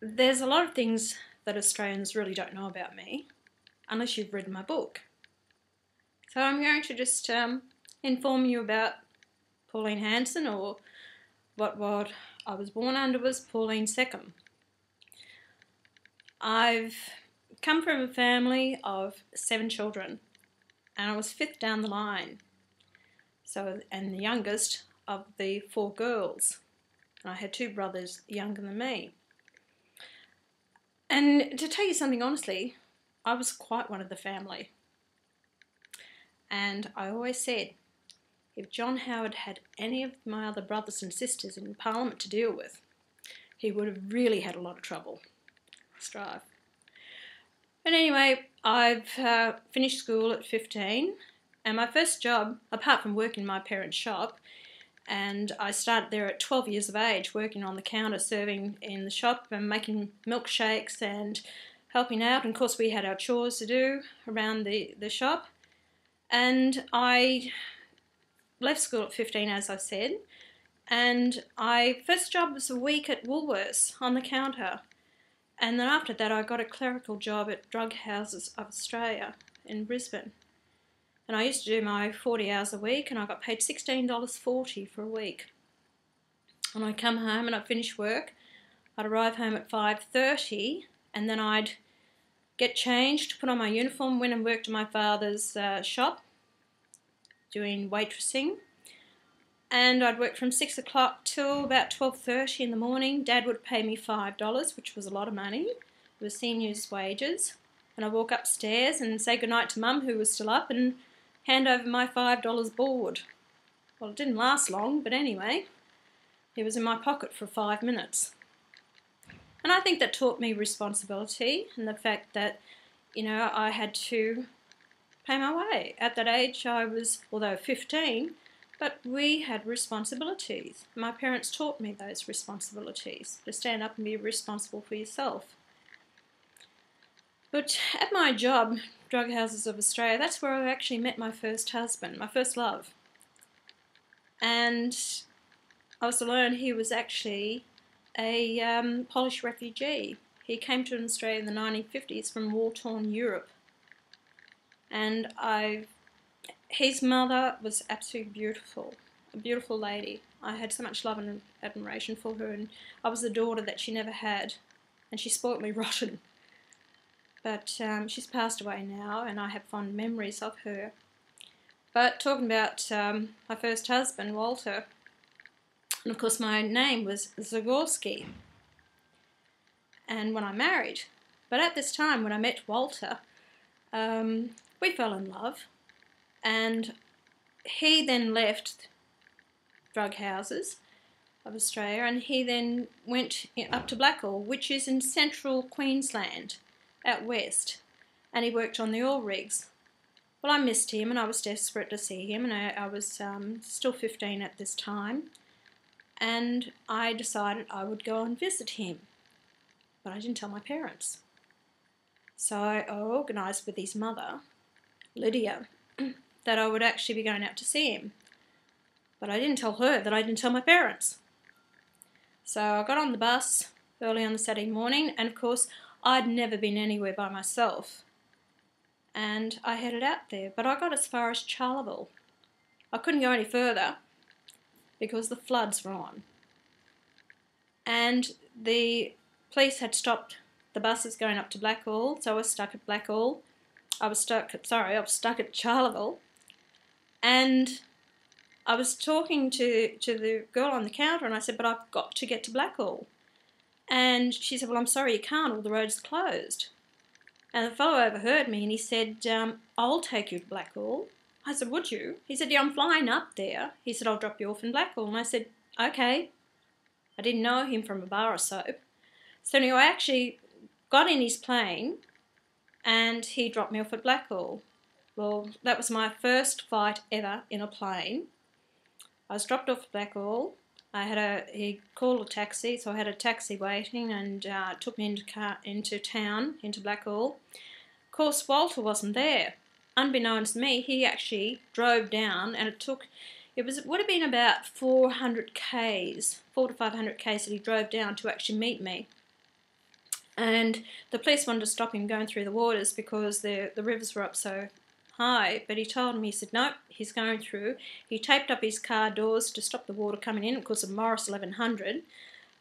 There's a lot of things that Australians really don't know about me, unless you've read my book. So I'm going to just inform you about Pauline Hanson, or what I was born under was Pauline Second. I've come from a family of 7 children, and I was 5th down the line. And the youngest of the 4 girls. And I had 2 brothers younger than me. And to tell you something honestly, I was quite one of the family. And I always said, if John Howard had any of my other brothers and sisters in Parliament to deal with, he would have really had a lot of trouble. Strive. But anyway, I've finished school at 15, and my first job, apart from working in my parents' shop, and I started there at 12 years of age, working on the counter, serving in the shop and making milkshakes and helping out. And of course we had our chores to do around the shop. And I left school at 15, as I said, and my first job was a week at Woolworths on the counter. And then after that I got a clerical job at Drug Houses of Australia in Brisbane. And I used to do my 40 hours a week, and I got paid $16.40 for a week. And I'd come home and I'd finish work. I'd arrive home at 5:30, and then I'd get changed, put on my uniform, went and worked in my father's shop doing waitressing. And I'd work from 6 o'clock till about 12:30 in the morning. Dad would pay me $5, which was a lot of money. It was seniors' wages. And I'd walk upstairs and say goodnight to Mum, who was still up, and hand over my $5 board. Well, it didn't last long, but anyway, it was in my pocket for 5 minutes. And I think that taught me responsibility, and the fact that, I had to pay my way. At that age, I was, although 15, but we had responsibilities. My parents taught me those responsibilities, to stand up and be responsible for yourself. But at my job, Drug Houses of Australia, that's where I actually met my first husband, my first love. And I was to learn he was actually a Polish refugee. He came to Australia in the 1950s from war-torn Europe. And his mother was absolutely beautiful, a beautiful lady. I had so much love and admiration for her, and I was the daughter that she never had, and she spoilt me rotten. But she's passed away now, and I have fond memories of her. But talking about my first husband, Walter, and of course my name was Zagorski, and when I married. But at this time, when I met Walter, we fell in love, and he then left Drug Houses of Australia, and he then went up to Blackall, which is in central Queensland, out west, and he worked on the oil rigs. Well, I missed him, and I was desperate to see him, and I was still 15 at this time, and I decided I would go and visit him, but I didn't tell my parents. So I organised with his mother, Lydia, that I would actually be going out to see him, but I didn't tell her that I didn't tell my parents. So I got on the bus early on the Saturday morning, and of course I'd never been anywhere by myself, and I headed out there, but I got as far as Charleville. I couldn't go any further because the floods were on, and the police had stopped the buses going up to Blackall, so I was stuck at Blackall. I was stuck at Charleville, and I was talking to the girl on the counter, and I said, but I've got to get to Blackall. And she said, well, I'm sorry, you can't, all the roads are closed. And the fellow overheard me, and he said, I'll take you to Blackall. I said, would you? He said, yeah, I'm flying up there. He said, I'll drop you off in Blackall. And I said, okay. I didn't know him from a bar of soap. So anyway, I actually got in his plane, and he dropped me off at Blackall. Well, that was my first flight ever in a plane. I was dropped off at Blackall. He called a taxi, so I had a taxi waiting, and took me into town, into Blackall. Of course, Walter wasn't there. Unbeknownst to me, he actually drove down, and it would have been about 400 k's, 400 to 500 k's that he drove down to actually meet me. And the police wanted to stop him going through the waters because the rivers were up so high, but he told me, he said, nope, he's going through. He taped up his car doors to stop the water coming in because of Morris 1100,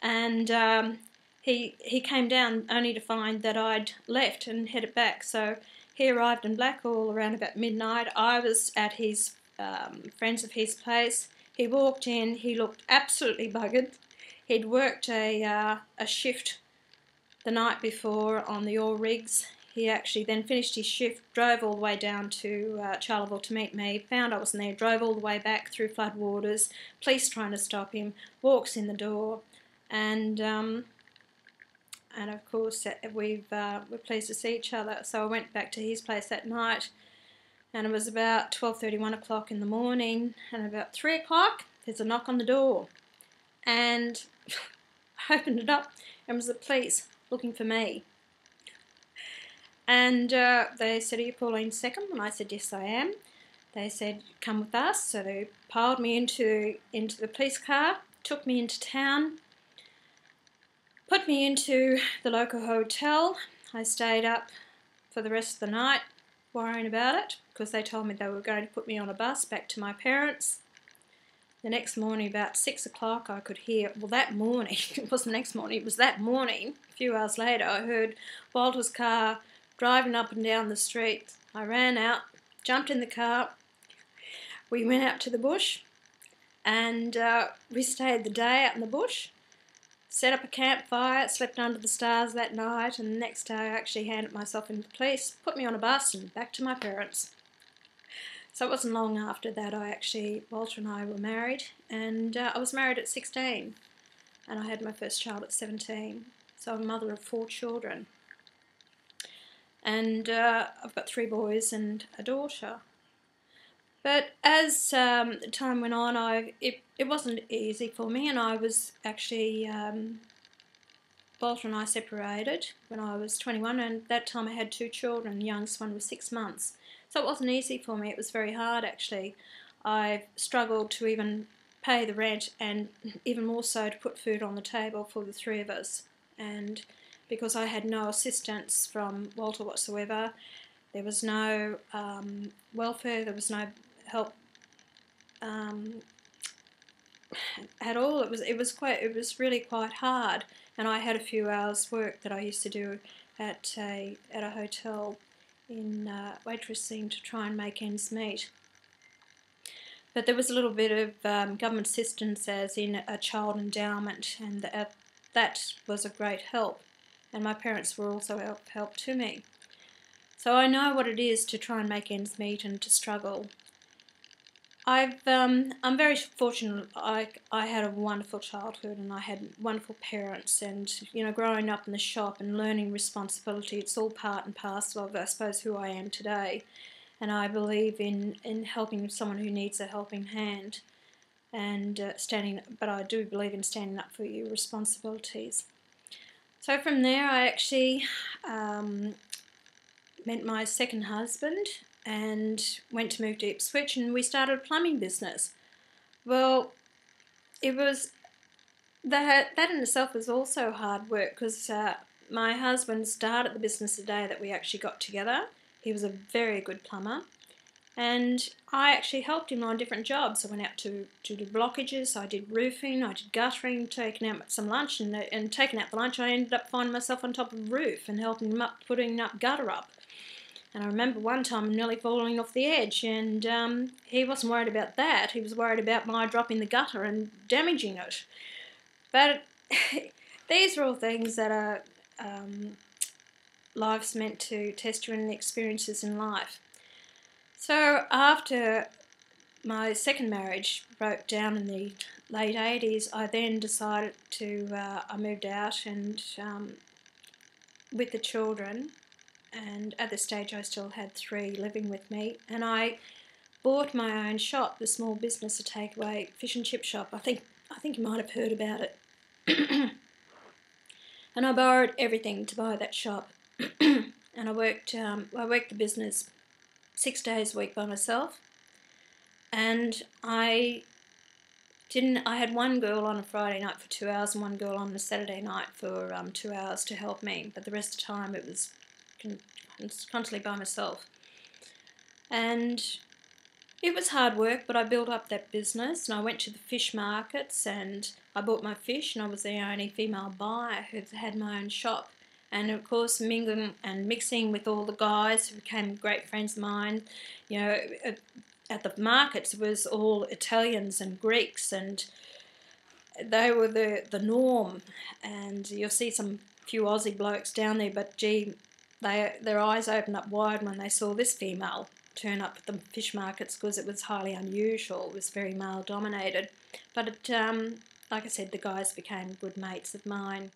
and he came down only to find that I'd left and headed back. So he arrived in Blackall around about midnight. I was at his friends of his place. He walked in, he looked absolutely buggered. He'd worked a shift the night before on the oil rigs. He actually then finished his shift, drove all the way down to Charleville to meet me, found I wasn't there, drove all the way back through floodwaters, police trying to stop him, walks in the door, and of course we're pleased to see each other. So I went back to his place that night, and it was about 12:30, 1 o'clock in the morning, and about 3 o'clock there's a knock on the door, and I opened it up, and it was the police looking for me. And they said, are you Pauline second? And I said, yes, I am. They said, come with us. So they piled me into the police car, took me into town, put me into the local hotel. I stayed up for the rest of the night worrying about it because they told me they were going to put me on a bus back to my parents. The next morning, about 6 o'clock, I could hear, well, that morning, it wasn't the next morning, it was that morning, a few hours later, I heard Walter's car driving up and down the street. I ran out, jumped in the car, we went out to the bush, and we stayed the day out in the bush, set up a campfire, slept under the stars that night, and the next day I actually handed myself in to the police, put me on a bus and back to my parents. So it wasn't long after that Walter and I were married, and I was married at 16, and I had my first child at 17, so I'm a mother of 4 children. And I've got 3 boys and a daughter. But as time went on, it wasn't easy for me, and I was actually, Walter and I separated when I was 21, and at that time I had 2 children. The youngest one was 6 months. So it wasn't easy for me, it was very hard actually. I struggled to even pay the rent, and even more so to put food on the table for the 3 of us. And because I had no assistance from Walter whatsoever, there was no welfare, there was no help at all. It was really quite hard, and I had a few hours work that I used to do at a hotel in waitressing to try and make ends meet. But there was a little bit of government assistance, as in a child endowment, and that was a great help. And my parents were also help to me. So I know what it is to try and make ends meet and to struggle. I'm very fortunate. I had a wonderful childhood, and I had wonderful parents, and growing up in the shop and learning responsibility, it's all part and parcel of, I suppose, who I am today. And I believe in helping someone who needs a helping hand, and but I do believe in standing up for your responsibilities. So from there I actually met my second husband and went to move to Ipswich, and we started a plumbing business. Well, it was that in itself was also hard work, because my husband started the business the day that we actually got together. He was a very good plumber, and I actually helped him on different jobs. I went out to do blockages, I did roofing, I did guttering, taking out some lunch, and taking out the lunch I ended up finding myself on top of the roof and helping him up, putting up gutter up. And I remember one time nearly falling off the edge, and he wasn't worried about that. He was worried about my dropping the gutter and damaging it. But these are all things that are life's meant to test you in, the experiences in life. So after my second marriage broke down in the late 80s, I then decided I moved out and with the children. And at this stage I still had 3 living with me, and I bought my own shop, the small business, a takeaway fish and chip shop. I think you might have heard about it. And I borrowed everything to buy that shop. And I worked the business 6 days a week by myself, and I I had one girl on a Friday night for 2 hours and one girl on a Saturday night for 2 hours to help me, but the rest of the time it was constantly by myself. And it was hard work, but I built up that business, and I went to the fish markets and I bought my fish, and I was the only female buyer who had my own shop. And of course, mingling and mixing with all the guys who became great friends of mine. You know, at the markets it was all Italians and Greeks, and they were the norm. And you'll see some few Aussie blokes down there, but gee, their eyes opened up wide when they saw this female turn up at the fish markets, because it was highly unusual. It was very male dominated. But like I said, the guys became good mates of mine.